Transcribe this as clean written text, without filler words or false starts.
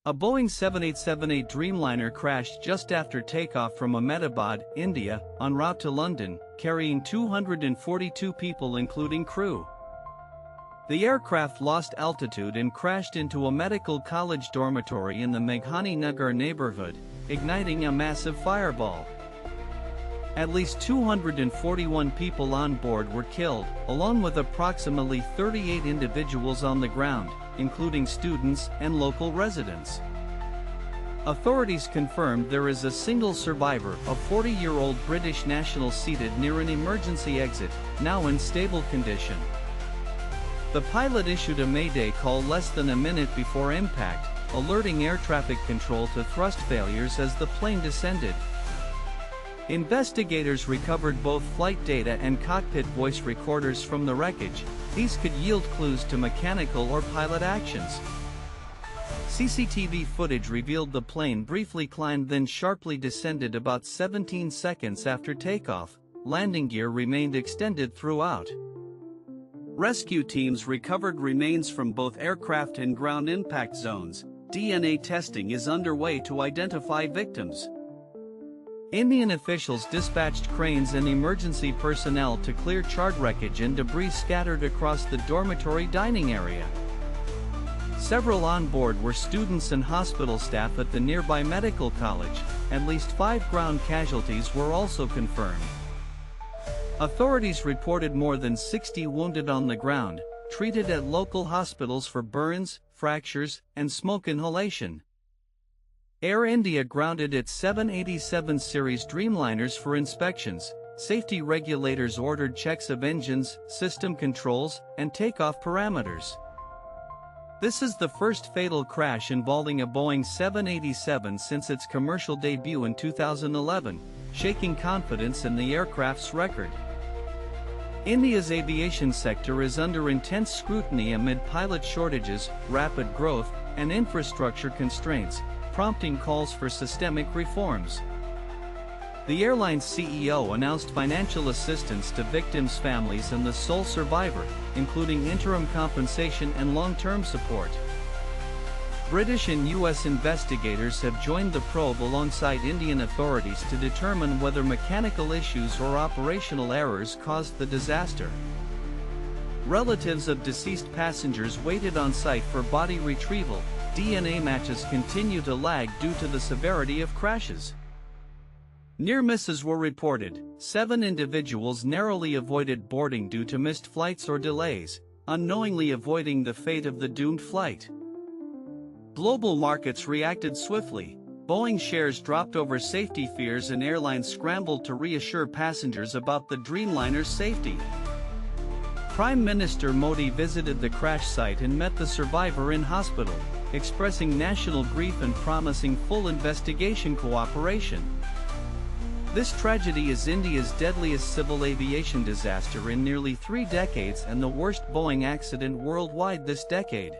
A Boeing 7878 Dreamliner crashed just after takeoff from Ahmedabad, India, en route to London, carrying 242 people including crew. The aircraft lost altitude and crashed into a medical college dormitory in the Meghani Nagar neighborhood, igniting a massive fireball. At least 241 people on board were killed, along with approximately 38 individuals on the ground, including students and local residents. Authorities confirmed there is a single survivor, a 40-year-old British national seated near an emergency exit, now in stable condition. The pilot issued a mayday call less than a minute before impact, alerting air traffic control to thrust failures as the plane descended. Investigators recovered both flight data and cockpit voice recorders from the wreckage. These could yield clues to mechanical or pilot actions. CCTV footage revealed the plane briefly climbed then sharply descended about 17 seconds after takeoff. Landing gear remained extended throughout. Rescue teams recovered remains from both aircraft and ground impact zones. DNA testing is underway to identify victims. Indian officials dispatched cranes and emergency personnel to clear charred wreckage and debris scattered across the dormitory dining area. Several on board were students and hospital staff at the nearby medical college. At least 5 ground casualties were also confirmed. Authorities reported more than 60 wounded on the ground, treated at local hospitals for burns, fractures, and smoke inhalation. Air India grounded its 787 series Dreamliners for inspections. Safety regulators ordered checks of engines, system controls, and takeoff parameters. This is the first fatal crash involving a Boeing 787 since its commercial debut in 2011, shaking confidence in the aircraft's record. India's aviation sector is under intense scrutiny amid pilot shortages, rapid growth, and infrastructure constraints, prompting calls for systemic reforms. The airline's CEO announced financial assistance to victims' families and the sole survivor, including interim compensation and long-term support. British and U.S. investigators have joined the probe alongside Indian authorities to determine whether mechanical issues or operational errors caused the disaster. Relatives of deceased passengers waited on site for body retrieval. DNA matches continue to lag due to the severity of crashes. Near misses were reported. 7 individuals narrowly avoided boarding due to missed flights or delays, unknowingly avoiding the fate of the doomed flight. Global markets reacted swiftly. Boeing shares dropped over safety fears and airlines scrambled to reassure passengers about the Dreamliner's safety. Prime Minister Modi visited the crash site and met the survivor in hospital, expressing national grief and promising full investigation cooperation. This tragedy is India's deadliest civil aviation disaster in nearly 3 decades and the worst Boeing accident worldwide this decade.